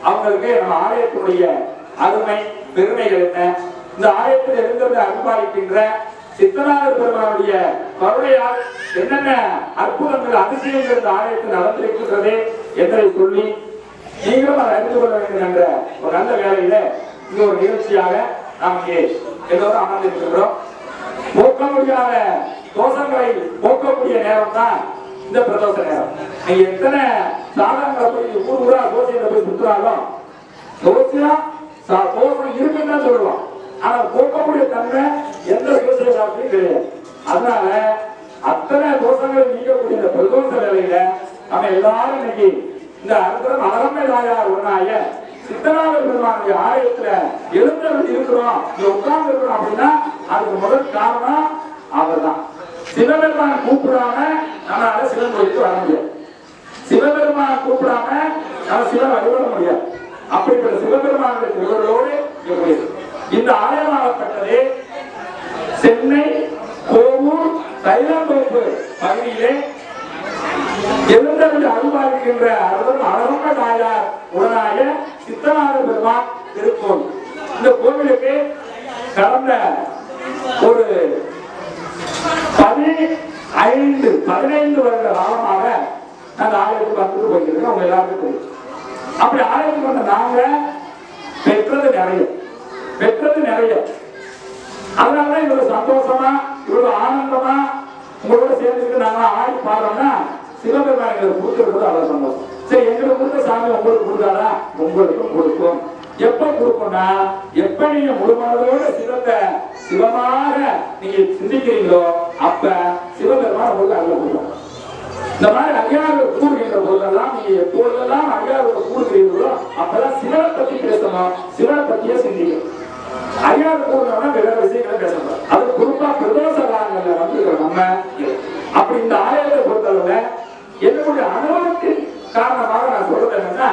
அவங்களுக்கு நம்ம ஆலயத்தினுடைய அருமை பெருமைகள் என்ன, இந்த ஆலயத்தில் இருந்தது அனுபவிக்கின்ற சித்தநாதர் பெருமானுடைய கருணையால் என்னென்ன அற்புதங்கள் அதிசயங்கள் இந்த ஆலயத்தில் நடந்திருக்கின்றது என்பதை சொல்லி நீங்களும் அதை அறிந்து கொள்ள வேண்டும் என்ற ஒரு நல்ல வேலையில இந்த ஒரு நிகழ்ச்சியாக நாம் இங்கே எல்லோரும் அமர்ந்திருக்கின்றோம். போக்க முடியாத தோஷங்களை போக்கக்கூடிய நேரம் தான் இந்த பிரதோஷ நேரம். நீங்க எத்தனை சாதகங்களை போய் ஊர் ஊரா தோசையில போய் சுற்றுறாலும் தோசம் இருக்குன்னு தான் சொல்லுவோம். ஆனா போக்கக்கூடிய தன்மை எந்த தோசையும் கிடையாது. அதனால அத்தனை தோஷங்களை நீக்கக்கூடிய இந்த பிரதோஷ வேலையில நம்ம எல்லாரும் இன்னைக்கு இந்த அர்த்தம் அழகமே தாயார் ஒன்னாய சித்தநாதர் பெருமானுடைய ஆலயத்துல எழுந்தருள் இருக்கிறோம், இங்க உட்கார்ந்து இருக்கிறோம் அப்படின்னா அதுக்கு முதல் காரணம் அவர் தான். சிவபெருமான் கூப்பிடாம நம்மளால சிவன் கோயிலுக்கு வர முடியாது. சிவபெருமான் கூப்பிடாம நம்ம சிவன் வழிபட முடியாது. அப்படிப்பட்ட சிவபெருமானுடைய திருவர்களோடு இந்த ஆலயமாகப்பட்டது சென்னை கோவூர் தைலந்தோப்பு பகுதியிலே எழுந்தருள் அருள்பாலிக்கின்ற அழகம தாயார் உடனாய சித்தநாதர் பெருமான் திருக்கோவில். இந்த கோவிலுக்கு கடந்த ஒரு 15 வருட காலமாக அந்த ஆலயத்துக்கு வந்துட்டு போயிருக்கோம். அவங்க எல்லாருக்கும் தெரியும். அப்படி ஆலயத்துக்கு வந்த நாங்க பெற்றது நிறைய. அதனாலதான் இவ்வளவு சந்தோஷமா இவ்வளவு ஆனந்தமா உங்களோட சேர்ந்துட்டு நாங்க ஆடி பாடுறோம்னா சிவபெருமான் எங்களுக்கு கொடுத்துருக்கிறது அவ்வளவு சந்தோஷம். சரி, எங்களுக்கு கொடுத்த சாமி உங்களுக்கு கொடுத்தாரா? உங்களுக்கும் கொடுக்கும். எப்ப கொடுக்கும்னா எப்ப நீங்க முழுமனதோட சிவத்தை சிவமாக நீங்க சிந்திக்கிறீங்களோ அப்ப சிவபெருமான் உங்களுக்கு அருள் கொடுக்கும். இந்த மாதிரி அடியார்கள் கூடுகின்ற போதெல்லாம் நீங்க எப்பொழுதெல்லாம் அடியார்கள் கூடுகிறீர்களோ அப்பதான் சிவனை பத்தி பேசணும், சிவனை பத்தியே சிந்திக்கணும். அடியார்கள் கூடுறோம்னா வேற விஷயங்களை பேசணும். அது குறிப்பா பிரதோஷ காலங்கள்ல வந்து நம்ம அப்படி இந்த ஆலயத்தை பொறுத்தளவுல என்னுடைய அனுபவத்தின் காரணமாக நான் சொல்றது என்னன்னா,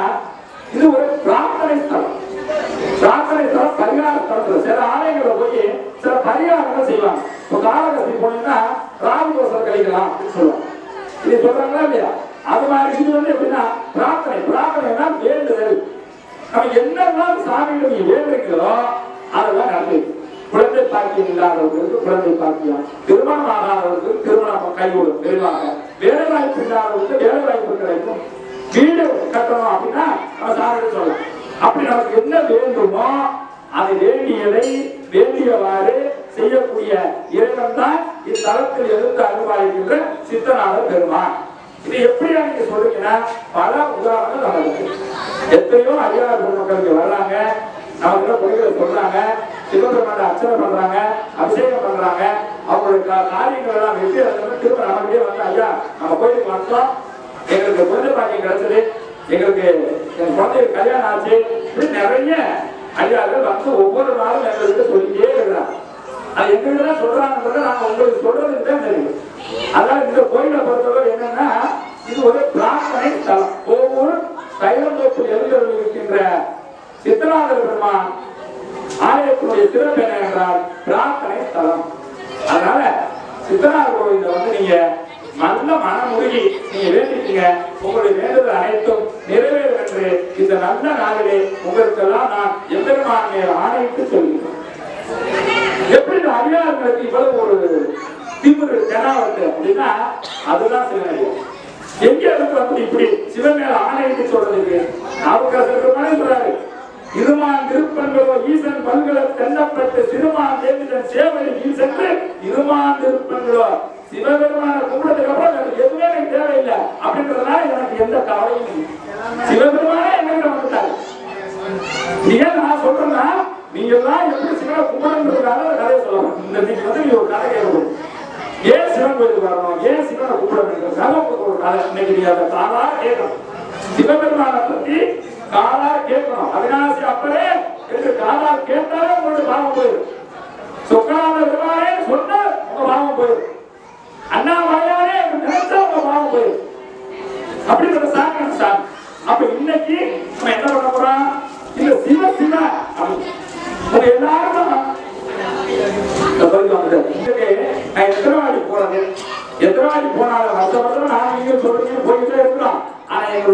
இது ஒரு பிரார்த்தனை ஸ்தலம். பரிகார ஸ்தலத்துல சில ஆலயங்களை போய் சில பரிகாரங்கள் செய்வாங்க. இப்ப காலகஸ்தி போனீங்கன்னா ராமதோஷம் கழிக்கலாம் அப்படின்னு சொல்லுவாங்க. இது சொல்றாங்களா இல்லையா? அது மாதிரி இது வந்து எப்படின்னா பிரார்த்தனைனா வேண்டுதல். நம்ம என்னெல்லாம் சாமிகள் நீங்க வேண்டுறீங்களோ அதெல்லாம் நடந்து. குழந்தை பாக்கியம் இல்லாதவர்களுக்கு குழந்தை பாக்கியம், திருமணம் ஆகாதவர்களுக்கு திருமணம் கைவிடும் விரைவாக, வேலை வாய்ப்பு இல்லாதவர்களுக்கு வேலை வாய்ப்பு கிடைக்கும், வீடு கட்டணும் அப்படின்னா நம்ம சாமிகள் சொல்லலாம். அப்படி நமக்கு என்ன வேண்டுமோ அது வேண்டியதை வேண்டியவாறு செய்யக்கூடிய இறைவன் தான் இத்தலத்தில் எழுந்து அருள்பாலிக்கின்ற சித்தநாதர் பெருமான். இது எப்படியா நீங்க சொல்றீங்கன்னா பல உதாரணங்கள் நமக்கு எத்தனையோ அடியார் பெருமக்களுக்கு வர்றாங்க, நமக்கு பொருட்களை சொல்றாங்க, சிவபெருமான அர்ச்சனை பண்றாங்க, அபிஷேகம் பண்றாங்க, அவங்களுடைய காரியங்கள் எல்லாம் வெற்றி திரும்ப நமக்கே வந்து ஐயா நம்ம கோயிலுக்கு வந்தோம், எங்களுக்கு குழந்தை பாக்கியம் கிடைச்சது, எங்களுக்கு என் குழந்தைக்கு கல்யாணம் ஆச்சு, இப்படி நிறைய ஐயார்கள் வந்து ஒவ்வொரு நாளும் எங்களுக்கு சொல்லிட்டே இருக்கிறாங்க. அது எங்களுக்கு தான் சொல்றாங்கன்றத நாங்க உங்களுக்கு சொல்றதுக்கு தான் தெரியும். அதனால இந்த கோயிலை பொறுத்தவரை என்னன்னா இது ஒரு பிரார்த்தனை ஸ்தலம். ஒவ்வொரு தைலந்தோப்பில் எழுந்தருள் இருக்கின்ற சித்தநாதர் பெருமான் ஆலயத்தினுடைய சிறப்பு என்ன என்றால் பிரார்த்தனை ஸ்தலம். அதனால சித்தநாதர் கோயில வந்து நீங்க நல்ல மனமுருகி நீங்க வேண்டிட்டீங்க, உங்களுடைய வேண்டுதல் அனைத்தும் நிறைவேறும் என்று இந்த நல்ல நாளிலே உங்களுக்கெல்லாம் நான் எம்பெருமான் மேல் ஆணையிட்டு சொல்கிறேன். எப்படி இந்த அடியார்களுக்கு இவ்வளவு ஒரு திமிரு ஜனாவது அப்படின்னா அதுதான் சிவனை. எங்க இருந்து வந்து இப்படி சிவன் மேல ஆணையிட்டு சொல்றதுக்கு அவருக்கு சொல்றாரு, இருமான் திருப்பங்களோ ஈசன் பல்கலை தென்னப்பட்டு சிறுமான் தேவிதன் சேவலில் சென்று இருமான் திருப்பங்களோ சிவபெருமான கும்பிட்டதுக்கு அப்புறம் எதுவுமே எனக்கு தேவையில்லை அப்படின்றதுனால எனக்கு எந்த கவலையும் இல்லை. சிவபெருமானே எங்க வந்துட்டாரு. ஏன் நான் சொல்றேன்னா நீங்க எல்லாம் எப்படி சிவனை கும்பிடுறதுக்காக கதையை சொல்லணும். இந்த நீங்க வந்து நீங்க ஒரு கதை கேட்கணும், ஏன் சிவன் கோயிலுக்கு வரணும், ஏன் சிவனை கும்பிடணும் ஒரு கதை. இன்னைக்கு நீங்க அதை காலார கேட்கணும், சிவபெருமான பத்தி காலார கேட்கணும். அவிநாசி அப்பவே என்று காலார கேட்டாலே உங்களுக்கு பாவம் போயிடும். சொக்காத பெருமானே சொன்ன உங்க பாவம் போயிடும். அண்ணா வாயாரே நினைச்சா உங்க பாவம் போயிடும். அப்படிப்பட்ட சாமி சாமி. அப்ப இன்னைக்கு நம்ம என்ன பண்ண போறோம், இந்த சிவ சிவ உங்க எல்லாரும் எத்தனை வாடி போனது, எத்தனை வாடி போனாலும் வருஷம் வருஷம் நாங்க இங்க சொல்றீங்க போயிட்டே இருக்கிறோம். ஆனா எங்களுடைய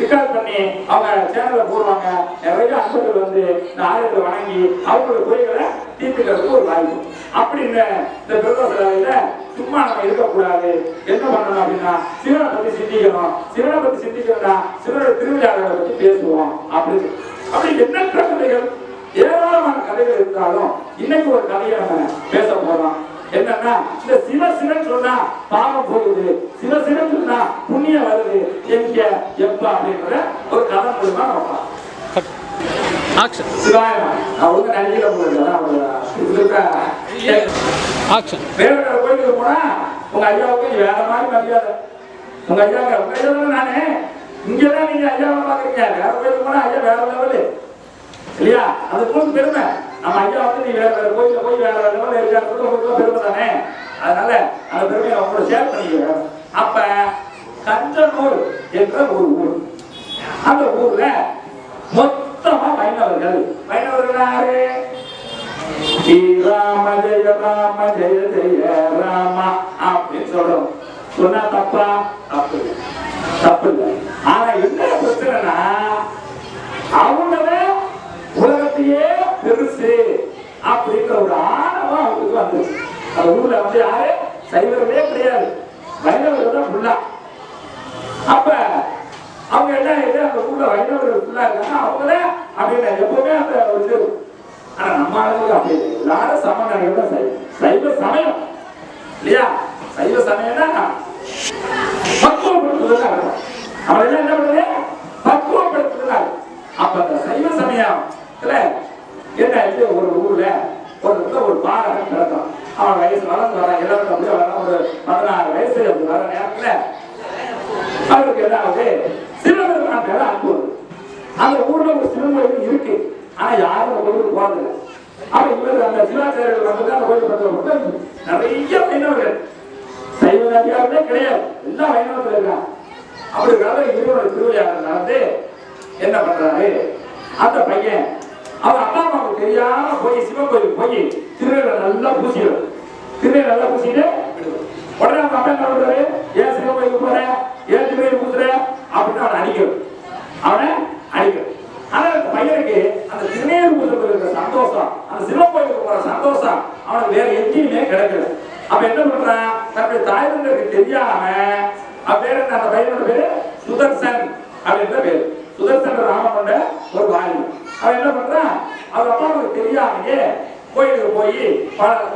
ரெக்கார்ட் பண்ணி அவங்க சேனல்ல போடுவாங்க. நிறைய அன்பர்கள் வந்து இந்த ஆலயத்தை வணங்கி அவங்களோட குறைகளை தீர்த்துக்கிறதுக்கு ஒரு வாய்ப்பு. அப்படி இந்த பிரதோஷ வேலையில சும்மா நம்ம இருக்கக்கூடாது. என்ன பண்ணணும் அப்படின்னா சிவனை பத்தி சிந்திக்கணும். சிவனை பத்தி சிந்திக்கணும்னா சிவனோட திருவிழாக்களை பத்தி பேசுவோம். அப்படி எண்ணற்ற கதைகள், ஏராளமான கதைகள் இருந்தாலும் இன்னைக்கு ஒரு கதையை நம்ம பேச போறோம். என்னன்னா இந்த சிவன் சொன்னா பாவம் போகுது, சிவன் சொன்னா புண்ணியம் வருது, எங்க எப்ப அப்படின்ற ஒரு கதை மூலமா நம்ம கோயிலுக்கு போனா உங்க ஐயாவுக்கு வேற மாதிரி மரியாதை. உங்க ஐயாவுக்கு நானே இங்கதான் நீங்க ஐயாவை பாக்குறீங்க, வேற கோயிலுக்கு போனா ஐயா வேற லெவலு இல்லையா? அது போது பெருமை. நம்ம ஐயா வந்து நீ வேற கோயில போய் வேற லெவலில் இருக்காரு பெருமை தானே. அதனால அந்த பெருமையை அவங்களோட ஷேர் பண்ணிக்கிறேன். அப்ப கஞ்சனூர் என்ற ஒரு ஊர், அந்த ஊர்ல மொத்தமா வைணவர்கள் யாரு? ராம ஜெய ராம ஜெய ஜெய ராமா அப்படின்னு சொல்றோம். சொன்னா தப்பா? தப்பு இல்லை. ஆனா என்ன பிரச்சனைனா அவங்களே உலகத்தையே பெருசு அப்படின்ற ஒரு ஆணவம் அவங்களுக்கு வந்து அந்த ஊர்ல வந்து யாரு சைவர்களே கிடையாது, வைணவர்கள் தான் ஃபுல்லா. அப்ப அவங்க என்ன அந்த ஊர்ல வைணவர்கள் ஃபுல்லா இருக்காங்க அவங்களே அப்படின்னு எப்பவுமே அந்த ஒரு இது. ஆனா நம்ம ஆளுங்களுக்கு அப்படி எல்லாரும் சமநிலைகள் தான் சைவ சமயம் இல்லையா? சைவ சமயம்னா பக்குவப்படுத்துவதா இருக்கும். அவங்க எல்லாம் என்ன பண்ணுறது? பக்குவப்படுத்துவதா இருக்கும். அப்ப அந்த சைவ சமயம் என்ன ஒரு ஊர்ல ஒரு பாடகன் கிடக்கும். அவன் வயசு வளர்ந்து வரான், எல்லாரும் அப்படியே வரான். ஒரு 16 வயசு அப்படி வர நேரத்துல அவருக்கு ஏதாவது சிவபெருமான் மேல அன்பு வருது. அந்த ஊர்ல ஒரு சிவன் கோயில் இருக்கு, ஆனா யாரும் அந்த கோயிலுக்கு போறதில்லை. அவன் இவர் அந்த சிவாச்சாரியர்கள் வந்து அந்த கோயில் பண்றவங்க நிறைய வைணவர்கள், சைவ நதியாருமே கிடையாது, எல்லா வைணவத்தில் இருக்காங்க. அப்படி இவரோட திருவிழா நடந்து என்ன பண்றாரு, அந்த பையன் அவர் அப்பா அம்மாவுக்கு தெரியாம போய் சிவன் கோயிலுக்கு போய் திருநெல்லை நல்லா பூசிடுவார். திருநெல்லை நல்லா பூசிட்டு உடனே அவங்க அப்பா என்ன பண்றாரு, ஏன் சிவன் கோயிலுக்கு போற, ஏன் திருநெல்லை பூசுற அப்படின்னு அவனை அடிக்கிறார். ஆனா அந்த பையனுக்கு அந்த திருநெல்லை பூசுறதுல இருக்கிற சந்தோஷம், அந்த சிவன் கோயிலுக்கு போற சந்தோஷம் அவனுக்கு வேற எங்கேயுமே கிடைக்கல. அப்ப என்ன பண்றான், தன்னுடைய தாய் தந்தைக்கு தெரியாம பேரு அந்த பையனோட பேரு சுதர்சன் அப்படின்ற பேரு. சுதர்சன் ராமன் ஒரு வாலி. அவன் என்ன பண்றான், அவர் அப்பாவுக்கு தெரியாமையே கோயிலுக்கு போய்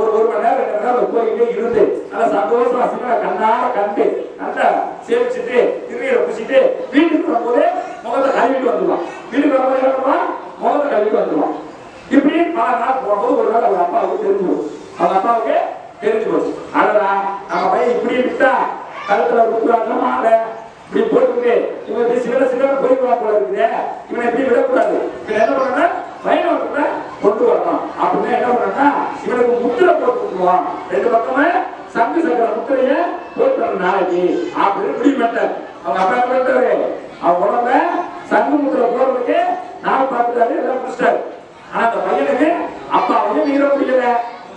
ஒரு மணி நேரம் 2 மணி நேரம் கோயிலே இருந்து நல்லா சந்தோஷமா சிவனை கண்ணார கண்டு நல்லா சேவிச்சுட்டு திருநீரை பூசிட்டு வீட்டுக்கு வரும்போது முகத்தை கழுவிட்டு வந்துடுவான். வீட்டுக்கு வரும்போது என்ன பண்ணுவான், முகத்தை கழுவிட்டு வந்துடுவான். இப்படி பல நாள் போகும்போது ஒரு நாள் அவங்க அப்பாவுக்கு தெரிஞ்சு போச்சு. அடடா நம்ம பையன் இப்படி விட்டா கழுத்துல ருத்ராட்சம் இப்படி போட்டுக்கிட்டு இவன் சிவன போய்வா போல இருக்குது, இவனை எப்படி விடக்கூடாது. இவன் என்ன பண்ணா வைணவத்தை கொண்டு வரணும் அப்படின்னு என்ன பண்ணா இவனுக்கு முத்திரை போட்டு விட்டுருவான். 2 பக்கமே சங்கு சக்கர முத்திரைய போட்டு நாளைக்கு அப்படின்னு முடிவுட்டார். அவங்க அப்பா என்ன பண்ணிட்டாரு, அவங்க உடம்ப சங்கு முத்திரை போடுறதுக்கு நாள் பார்த்துட்டாரு, எல்லாம் முடிச்சிட்டாரு. ஆனா அந்த பையனுக்கு அப்பாவுக்கு மீற முடியல,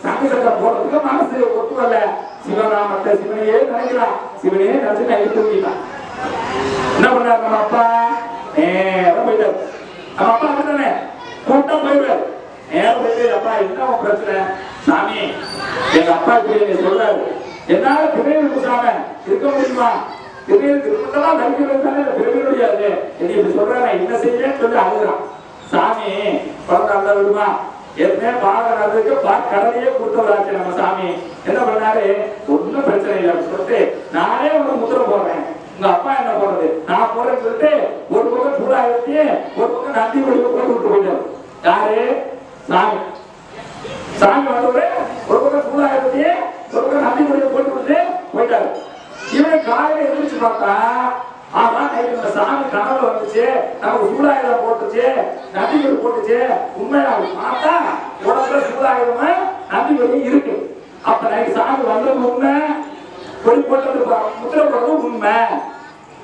சங்கு சக்கரம் போடுறதுக்கு மனசு ஒத்துவல்ல. சிவராமத்தை சிவனையே நினைக்கிறான், சிவனையே நினைச்சு கையை தூக்கிட்டான். என்ன பண்ணாரு நம்ம அப்பா, நேரம் போயிட்டாரு. நம்ம அப்பா அப்படித்தானே கூட்டம் போயிடுவாரு. நேரம் போயிட்டு அப்பா என்ன பிரச்சனை, சாமி எங்க அப்பா இப்படி சொல்றாரு, என்னால திருநெல்வேலி பூசாம இருக்க முடியுமா, திருநெல்வேலி திருமணம் தரிக்கிறது பெருமை முடியாது, இப்படி சொல்றாங்க, என்ன செய்யன்னு சொல்லி அழுகுறான். சாமி குழந்தை அந்த விடுமா, ஏற்கனவே பாடம் நடந்ததுக்கு கடலையே கொடுத்தவராச்சு நம்ம சாமி. என்ன பண்ணாரு, ஒன்னும் பிரச்சனை இல்லை அப்படின்னு சொல்லிட்டு நானே ஒரு முத்திரை போடுறேன், உங்க அப்பா என்ன போடுறது நான் போறேன்னு சொல்லிட்டு ஒரு பக்கம் சூடாயிரத்தி ஒரு பக்கம் நந்தி வடிவ போட்டு விட்டு போயிட்டாரு. யாரு, சாமி வந்தவரு ஒரு பக்கம் சூடாயிரத்தி ஒரு பக்கம் நந்தி வடிவ போட்டு விட்டு போயிட்டாரு. இவனை காலையில எதிர்த்து பார்த்தா ஆமா நைட்டு சாமி கனவுல வந்துச்சு, நமக்கு சூடாயுதம் போட்டுச்சு, நந்தி வடி போட்டுச்சு, உண்மையா பார்த்தா உடம்புல சூடாயுதம் நந்தி வடி இருக்கு. அப்ப நைட்டு சாமி வந்தது உண்மை, கொடி போட்டது முத்திரை போடுறது உண்மை.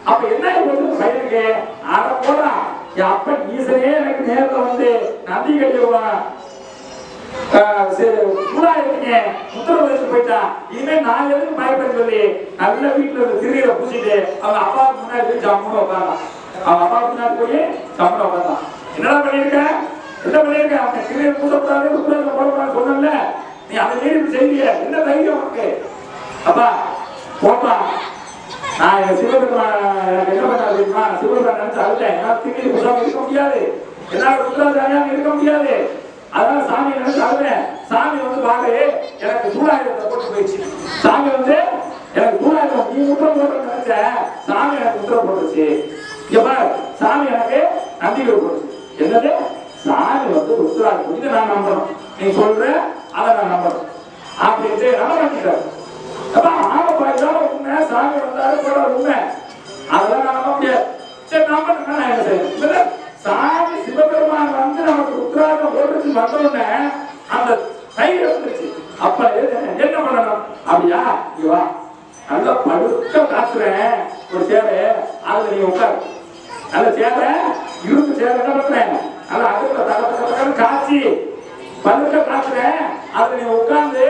அப்ப என்ன பையனுக்கு அரை போறான், அப்ப ஈசனே எனக்கு நேரில் வந்து நந்தி கட்டிடுவான் சூடாயிருக்கீங்க முத்திரை வச்சு போயிட்டா, இனிமே நான் எதுக்கு பயப்பட சொல்லி நல்ல வீட்டுல இருந்த திருநீரை பூசிட்டு அவங்க அப்பாவுக்கு முன்னாடி போய் ஜம்முன்னு உட்காரலாம். அவன் அப்பா பின்னாடி போய் சம்பளம் உட்காந்தான். என்னடா பண்ணியிருக்க, என்ன பண்ணியிருக்க, அவன் கிளியை கூட்டக்கூடாது போடக்கூடாது சொன்னல, நீ அதை மீறி செய்ய என்ன தைரியம் உனக்கு? அப்பா போப்பா, நான் என் சிவபெருமான் எனக்கு என்ன பண்ண தெரியுமா, சிவபெருமான் நினைச்சு அழுத்தேன். என்னால் திடீர்னு புதுசாக இருக்க முடியாது, என்னால் ருத்ராஜாரியாக இருக்க முடியாது, அதனால சாமி நினைச்சு அழுவேன். சாமி வந்து பாரு எனக்கு சூடாயுதத்தை போட்டு போயிடுச்சு. சாமி வந்து எனக்கு சூடாயுதம் நீ முத்திரம் போட்டு நினைச்ச, சாமி எனக்கு முத்திரம் போட்டுச்சு. இங்க பாரு சாமி எனக்கு நந்திகை போட்டுச்சு. என்னது சாமி வந்து ருத்ராஜம், இதை நான் நம்பணும், நீ சொல்ற அதை நான் நம்பணும் அப்படின்ட்டு நம்ப மாட்டேன். அப்ப ஆமப்பா இதால உண்மை, சாமி வந்தாரு போட உண்மை, அதெல்லாம் நான் நம்ப முடியாது. சரி நம்பணும்னா நான் என்ன செய்யணும்? சாமி சிவபெருமான் வந்து நமக்கு ருத்ராஜம் போட்டுச்சு வந்தோடனே அந்த தைரியம் வந்துருச்சு. அப்ப என்ன பண்ணணும்? அப்படியா இவா நல்லா படுக்க காத்துறேன் ஒரு சேவை, அதுல நீ உட்காரு. நல்ல சேவை இருக்கு, சேவை என்ன பண்றேன் நல்லா அடுத்த தகவல் காய்ச்சி படுக்க காத்துறேன், அதுல நீ உட்கார்ந்து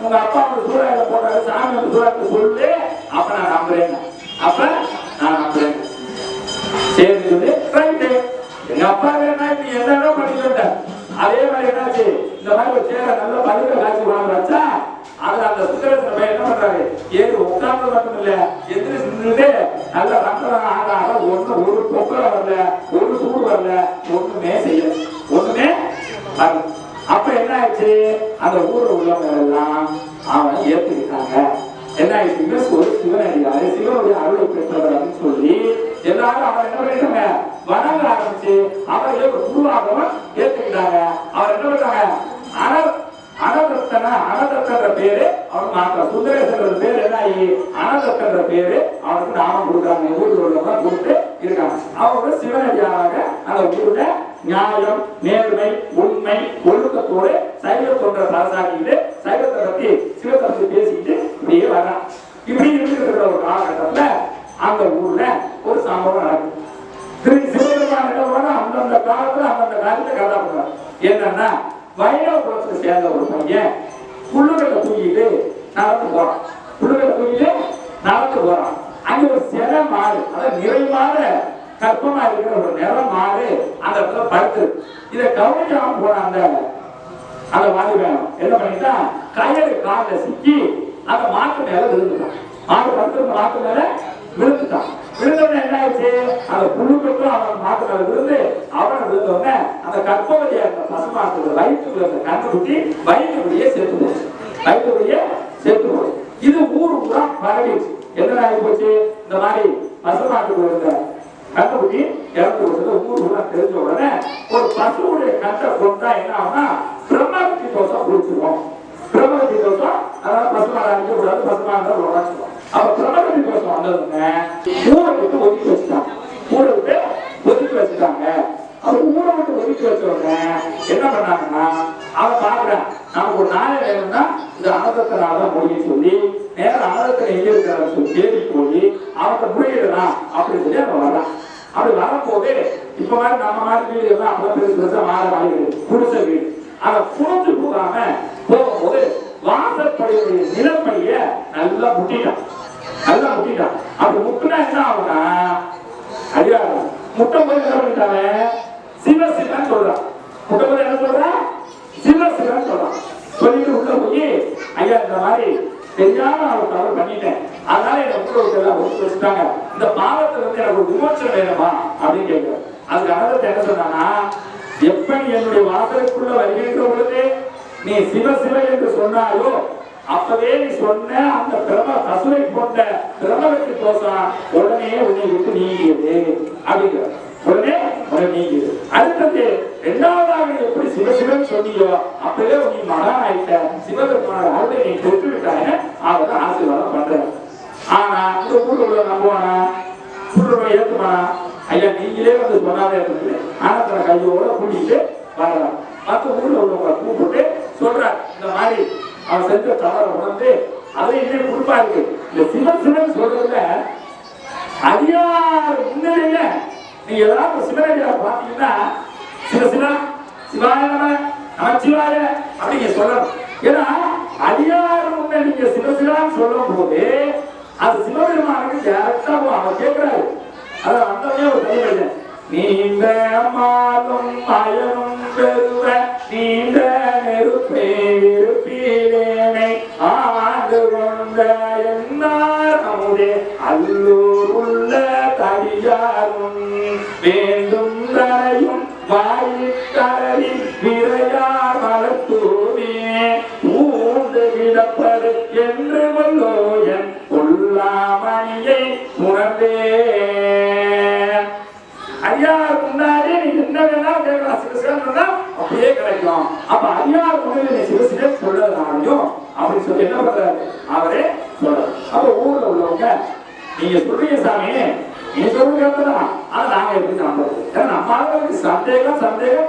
உங்க அப்பா வந்து சூடாயில போட்டாரு, சாமி வந்து சூடாயில சொல்லு, அப்ப நான் நம்புறேன், அப்ப நான் நம்புறேன். சரி சொல்லி ரைட்டு, எங்க அப்பா வேணா நீ என்னென்ன பண்ணிக்கிட்ட அதே மாதிரி என்னாச்சு, இந்த மாதிரி ஒரு சேரை நல்ல படுக்க காய்ச்சி கொண்டு வச்சா அதுல அந்த சுந்தரேசன் பையன் என்ன பண்றாரு, ஏறி உட்கார்ந்து மட்டும் இல்ல எந்திரிச்சு நின்றுட்டு நல்ல ரத்தம் ஆகாத ஒண்ணு ஒரு பொக்கல வரல, ஒரு சூடு வரல, ஒண்ணுமே செய்யல, ஒண்ணுமே வரல. அப்ப என்ன ஆயிடுச்சு, அந்த ஊர்ல உள்ளவங்க எல்லாம் அவன் ஏத்துக்கிட்டாங்க. என்ன ஆயிடுச்சு, ஒரு சிவனடியாரு சிவனுடைய அருளை பெற்றவர் அப்படின்னு சொல்லி எல்லாரும் அவன் என்ன பண்ணிட்டாங்க, வணங்க ஆரம்பிச்சு அவரை ஒரு குருவாகவும் ஏத்துக்கிட்டாங்க. அவர் என்ன பண்ணாங்க, அனதத்தன்ற பேரு அவன் மாற்ற, சுந்தரேசன் பேரு என்ன ஆகி அனதத்தன்ற பேரு அவனுக்கு நாமம் கொடுக்குறாங்க. ஊரில் உள்ளவங்க கொடுத்து இருக்காங்க. அவங்க சிவனடியாராக அந்த ஊர்ல நியாயம் நேர்மை உண்மை ஒழுக்கத்தோடு சைவ தொண்டை பரசாக்கிட்டு சைவத்தை பத்தி சிவத்தை பத்தி பேசிக்கிட்டு இப்படியே வரான். இப்படி இருக்கிற ஒரு காலகட்டத்துல அந்த ஊர்ல ஒரு சம்பவம் நடக்குது. சிவபெருமான அந்தந்த காலத்துல கதை பண்றாங்க. என்னன்னா வைணவ குலத்தை சேர்ந்த ஒரு பையன் புல்லுகளை தூக்கிட்டு நடந்து போறான். புல்லுகளை தூக்கிட்டு நடந்து போறான். அங்க ஒரு சில மாடு, அதாவது நிறைவான கற்பமா இருக்கிற ஒரு நிறம் மாடு அந்த இடத்துல படுத்து, இதை கவனிக்காம போன அந்த வாதி வேணும் என்ன பண்ணிட்டா, கயிறு காலில் சிக்கி அந்த மாட்டு மேல விழுந்துட்டான். மாடு படுத்து மாட்டு மேல விழுந்துட்டான். விழுந்தவன என்ன ஆயிடுச்சு, அந்த புழுக்களுக்கும் அவன் மாட்டு மேல விழுந்து அவனை விழுந்தவன அந்த கற்பவதியா இருந்த பசுமாட்டு வயிற்றுக்குள்ள இருந்த கண்டுபிடி வயிற்றுக்குள்ளேயே சேர்த்து போச்சு. வயிற்றுக்குள்ளேயே சேர்த்து போச்சு. இது ஊர் ஊரா பரவிடுச்சு. என்ன ஆகி போச்சு, இந்த மாதிரி பசுமாட்டுக்குள்ள இருந்த கண்டுபிடி இறந்து போச்சது ஊர் ஊரா தெரிஞ்ச உடனே ஒரு பசுவுடைய கட்டை கொண்டா என்ன ஆகும்னா பிரம்மகத்தி தோசம் குடிச்சிருவோம். பிரம்மகத்தி தோசம் அதாவது பசுமாடு அடிக்க கூடாது, பசுமாடு உடச்சிடும். அப்ப பிரம்மகத்தி தோசம் வந்ததுங்க ஊரை விட்டு ஒதுக்கி வச்சுட்டாங்க. ஊரை விட்டு ஒதுக்கி வச்சுட்டாங்க. அப்ப ஊரை விட்டு ஒதுக்கி வச்சவங்க என்ன பண்ணாங்கன்னா, அவன் பாக்குறேன் நமக்கு ஒரு நாளை வேணும்னா இந்த அனதத்தினாலதான் முடியும் சொல்லி நேரம் அனதத்தில் எங்க இருக்கிறான்னு சொல்லி தேடி போய் அவனை முறையிடலாம் அப்படின்னு சொல்லி அவன் வர்றான். அப்படி வரும்போது இப்ப மாதிரி நம்ம மாதிரி வீடு எல்லாம் அப்பதான் பெருசு பெருசா மாற வீடு, குடிச வீடு. அதை புரிஞ்சு போகாம போகும்போது வாசற்படியுடைய நிலப்படிய நல்லா முட்டிட்டான். நல்லா முட்டிட்டான். அப்படி முட்டுனா என்ன ஆகுனா, ஐயா முட்டும் போது என்ன பண்ணிட்டாங்க, சிவசிவன் சொல்றான். முட்டும் போது என்ன சொல்றான், சிவசிவன் சொல்றான். சொல்லிட்டு உள்ள போய் ஐயா இந்த மாதிரி தெரியாம அவர் தவறு பண்ணிட்டேன், அதனால என்ன உள்ள விட்டு எல்லாம் ஒதுக்கி வச்சுட்டாங்க, இந்த பாவத்தை வந்து எனக்கு ஒரு விமோச்சனம் வேணுமா அப்படின்னு கேட்கிறேன். அதுக்கு அனதத்தை என்ன சொன்னானா, எப்ப நீ என்னுடைய வாசலுக்குள்ள வருகின்ற பொழுது நீ சிவ சிவ என்று சொன்னாயோ அப்பவே நீ சொன்ன அந்த பிரம பசுவை கொண்ட பிரமகத்தி தோசம் உடனே உன்னை விட்டு நீங்கியது அப்படிங்கிற, உடனே உடனே நீங்கியது. அடுத்தது இரண்டாவதாக எப்படி சிவசிவன் சொன்னியோ அப்பவே நீ மகன் ஆயிட்ட, சிவபெருமான அருளை நீ பெற்று விட்டாய, அவரை ஆசீர்வாதம் பண்றேன். ஆனா இந்த ஊர்ல உள்ள நம்புவானா, ஊர்ல ஏற்றுமானா, ஐயா நீங்களே வந்து சொன்னாலே இருக்கு. ஆனா தன கையோட கூட்டிட்டு வரலாம். மற்ற ஊர்ல உள்ளவங்களை கூப்பிட்டு சொல்றாரு, இந்த மாதிரி அவன் செஞ்ச தவற உணர்ந்து அதை இன்னும் குறிப்பா இருக்கு. இந்த சிவன் சொல்றதுல அடியார் முன்னிலையில நீங்க ஏதாவது சிவனடியார் பாத்தீங்கன்னா சிவசிவா சிவாய நமச்சிவாய அப்படிங்க சொல்லணும். ஏன்னா அடியார் முன்ன நீங்க சிவசிவான்னு சொல்லும் போது அது சிவபெருமானுக்கு டேரக்டா அவர் கேட்கிறாரு. அதான் வந்தவனே ஒரு தனி மனிதன். நீண்ட மாலும் அயனும் பெருவ நீண்ட நெருப்பே இருப்பீரேனை ஆண்டு கொண்ட என்னார் அமுதே அல்லூர் உள்ள தடியாரும் வேண்டும் தரையும் வாயிற்கரை விரையார் மலத்தூமே ஊண்டு விடப்பது என்று கொள்ளோ என் உள்ளாமணியை உணர்ந்தே. ஐயார் முன்னாடி நீ என்ன வேணாலும் கேட்கலாம், சிவசிவன் அப்படியே கிடைக்கும். அப்ப ஐயார் முன்னாடி நீ சிவசிவன் சொல்லதாலையும் அப்படின்னு சொல்லி என்ன பண்றாரு அவரே சொல்றாரு. அப்ப ஊர்ல உள்ளவங்க நீங்க சொல்றீங்க சாமி, நீ சொல்றது ஆனா நாங்க எப்படி நம்புறது? ஏன்னா நம்ம ஆளுங்களுக்கு சந்தேகம்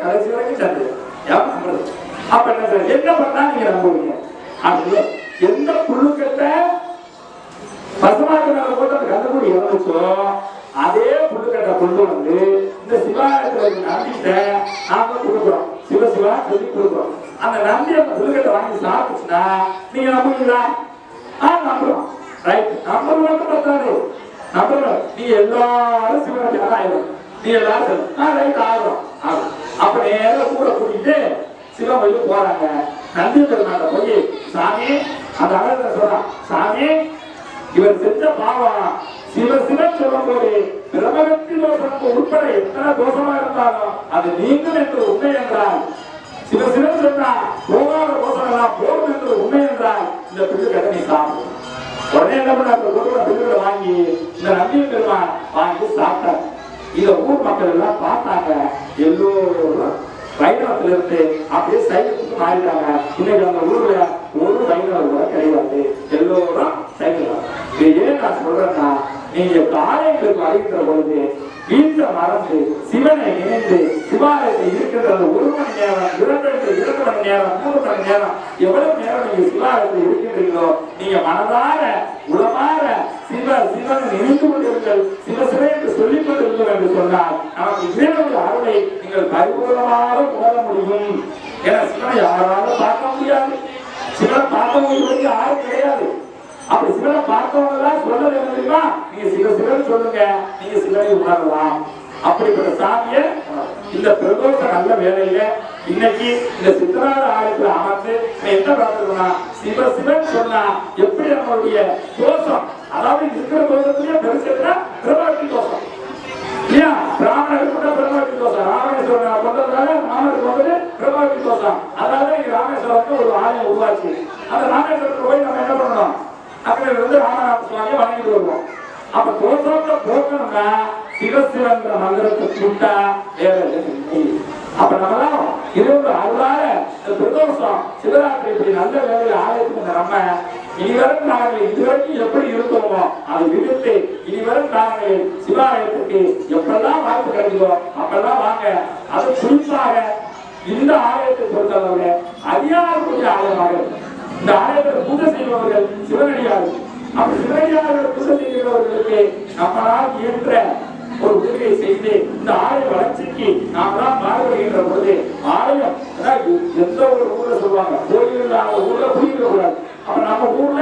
கடைசி வரைக்கும் சந்தேகம் யாரும் நம்புறது. அப்ப என்ன சார் என்ன பண்ணா நீங்க நம்புவீங்க? அப்படி எந்த புழுக்கத்தை பசுமாட்டு மேல போட்டு அந்த கண்டுபிடி இறந்துச்சோ அதே புழுக்கட்டை கொண்டு வந்து இந்த சிவாலயத்துல நம்பிட்ட நாம கொடுக்குறோம், சிவசிவா சொல்லி கொடுக்குறோம். அந்த நம்பி அந்த புழுக்கட்டை வாங்கி சாப்பிட்டுச்சுன்னா நீங்க நம்புவீங்களா? நம்புறோம். ரைட், நம்பர் மட்டும் பத்தாது, நம்புறோம். நீ எல்லாரும் சிவனுக்கு ஆயிரும், நீ எல்லாரும் ரைட் ஆகும். அப்ப நேரம் கூட கூட்டிட்டு சிவன் கோயிலுக்கு போறாங்க. நந்தி பெருமாள் போய் சாமி அந்த அழகை சொல்றான், சாமி இவர் செஞ்ச பாவம் சிவசிவன் சொல்லும் போது பிரபலத்தில் உட்பட எத்தனை தோஷமா இருந்தாலும் அது நீங்கள் என்று உண்மை என்றால், சிவசிவன் சொன்னா போகாத தோஷம் எல்லாம் போகும் என்று உண்மை என்றால் இந்த பிள்ளைகளை நீ சாப்பிடும். உடனே என்ன பண்ண பிள்ளைகளை வாங்கி இந்த நந்தி பெருமான் வாங்கி சாப்பிட்டார். இத ஊர் மக்கள் எல்லாம் பார்த்தாங்க. எல்லோரும் வைணவத்துல இருந்து அப்படியே சைவத்துக்கு மாறிட்டாங்க. இன்னைக்கு அந்த ஊர்ல ஒரு வைணவர் கூட கிடையாது, எல்லோரும் சைவம். ஏன் நான் சொல்றேன்னா, நீங்க காரியங்களுக்கு வருகின்ற பொழுது வீட்டை மறந்து சிவனை நினைந்து சிவாலயத்தை இருக்கின்றது 1 மணி நேரம் 2 மணி நேரம் 3 மணி நேரம் எவ்வளவு நேரம் நீங்க சிவாலயத்தை இருக்கின்றீங்களோ நீங்க மனதார உளமாற சிவன் நினைத்து கொண்டிருங்கள், சிவசிவை என்று சொல்லிக் கொண்டிருங்கள் என்று சொன்னால் நமக்கு இறைவனுடைய அருளை நீங்கள் பரிபூர்ணமாக உணர முடியும். ஏன்னா சிவனை யாராலும் பார்க்க முடியாது, சிவனை பார்க்க முடியாது யாரும் கிடையாது. அப்படி சிவனை பார்த்தவங்கதான் சொல்றது என்ன தெரியுமா? நீங்க சிவன் சொல்லுங்க, நீங்க சிவனை உணரலாம். அப்படிப்பட்ட சாமிய இந்த பிரதோஷ நல்ல வேலையில இன்னைக்கு இந்த சித்தராத ஆலயத்துல அமர்ந்து என்ன பார்த்துருக்கோம்னா, சிவன் சொன்னா எப்படி நம்மளுடைய தோஷம், அதாவது இருக்கிற தோஷத்திலேயே பெருசுன்னா பிரபாவதி தோஷம் இல்லையா? பிராமணருக்கு கூட பிரபாவதி தோஷம், ராமேஸ்வரன் கொண்டதுனால ராமருக்கு வந்து பிரபாவதி தோஷம். அதாவது இங்க ராமேஸ்வரத்துக்கு ஒரு ஆலயம் உருவாச்சு. அந்த ராமேஸ்வரத்துக்கு போய் நம்ம என்ன பண்ணணும், அங்கே வந்து ராமநாத சுவாமியை வணங்கிட்டு வருவோம். அப்ப தோஷத்தை போக்கணும்னா சிவசிவன்ற மந்திரத்தை சுட்டா வேற. அப்ப நம்மளாம் இருபது அருளால பிரதோஷம் சிவராத்திரி இப்படி நல்ல வேலையில் ஆலயத்துக்கு நம்ம இனிவரும் நாங்கள் இதுவரைக்கும் எப்படி இருந்தோமோ அதை விடுத்து இனிவரும் நாங்கள் சிவாலயத்துக்கு எப்பெல்லாம் வாய்ப்பு கிடைக்குதோ அப்பெல்லாம் வாங்க. அது குறிப்பாக இந்த ஆலயத்தை பொறுத்தளவுல அதிகாரக்கூடிய ஆலயமாக இந்த ஆலயத்தை பூஜை செய்பவர்கள் சிவனடியார்கள். அப்படி சிவனடியார்கள் பூஜை செய்கிறவர்களுக்கு நம்மளால் இயன்ற ஒரு உதவியை செய்து இந்த ஆலய வளர்ச்சிக்கு நாமெல்லாம் பார்வையிடுகின்ற பொழுது ஆலயம் எந்த ஒரு ஊர்ல சொல்லுவாங்க கோயில் இல்லாத ஊர்ல குடியிருக்கக்கூடாது. அப்ப நம்ம ஊர்ல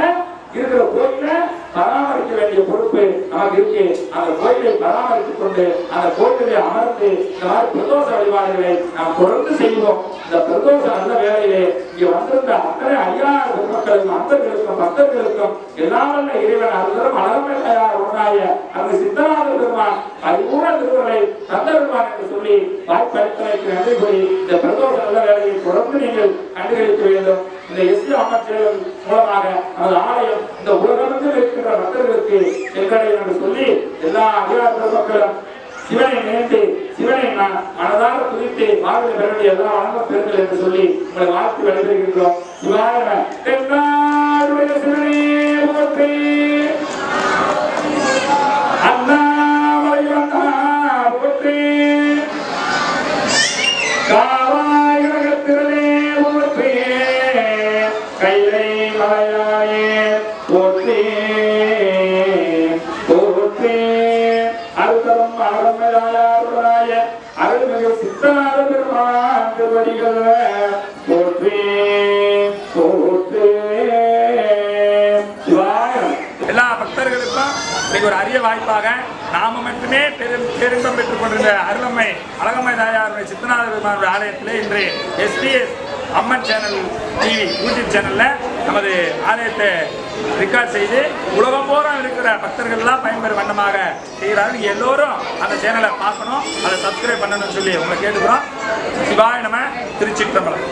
இருக்கிற கோயில பராமரிக்க வேண்டிய பொறுப்பு நமக்கு இருக்கு. அந்த கோயிலை பராமரித்துக் கொண்டு அந்த கோயிலை அமர்ந்து இந்த மாதிரி பிரதோஷ வழிபாடுகளை நாம் தொடர்ந்து செய்வோம். இந்த பிரதோஷ நல்ல வேலையிலே இங்க வந்திருந்த அத்தனை ஐயாயிரம் பெருமக்களுக்கும் அந்தர்களுக்கும் பக்தர்களுக்கும் எல்லாவல்ல இறைவன் அருள்தரும் அழகமையார் உண்டாய அந்த சித்தநாத பெருமான் பரிபூர்ண திருவருளை தந்தருமான் என்று சொல்லி வாய்ப்பளித்தமைக்கு நன்றி கூறி இந்த பிரதோஷ நல்ல வேலையை தொடர்ந்து நீங்கள் கண்டுகளிக்க வேண்டும். இந்த எஸ்சி அமைச்சர்கள் மூலமாக நமது ஆலயம் இந்த உலகத்தில் இருக்கின்ற பக்தர்களுக்கு சென்றடையும் என்று சொல்லி எல்லா அதிகார பெருமக்களும் சிவனை நினைத்து சிவனை மனதார துதித்து வாழ்க்கை பெற வேண்டிய எல்லா வணக்கம் பெறுங்கள் என்று சொல்லி உங்களை வாழ்த்து வழிபடுகின்றோம். சிவாய சிவனே போற்றி, அண்ணாமலை போற்றி, காவாய் கிரகத்திரனே போற்றி, கைலை மலையாயே போற்றி போற்றி, அருத்தரும் அருமையாருடைய அருள்மிகு சித்தநாத பெருமான் திருவடிகள் போற்றி போற்றி. எல்லா பக்தர்களுக்கும் இன்னைக்கு ஒரு அரிய வாய்ப்பாக நாம மட்டுமே பேரின்பம் பெற்றுக் கொண்டிருந்த அருளம்மை அழகம்மை தாயாருடைய சித்தநாத பெருமானுடைய ஆலயத்திலே இன்று SBS அம்மன் சேனல் டிவி யூடியூப் சேனல்ல நமது ஆலயத்தை ரெக்கார்ட் செய்து உலகம் பூரா இருக்கிற பக்தர்கள்லாம் பயன்பெறும் வண்ணமாக செய்கிறார்கள். நீங்க எல்லோரும் அந்த சேனலை பார்க்கணும், அதை சப்ஸ்கிரைப் பண்ணணும்னு சொல்லி உங்களை கேட்டுக்கிறோம். சிவாய நம. திருச்சிற்றம்பலம்.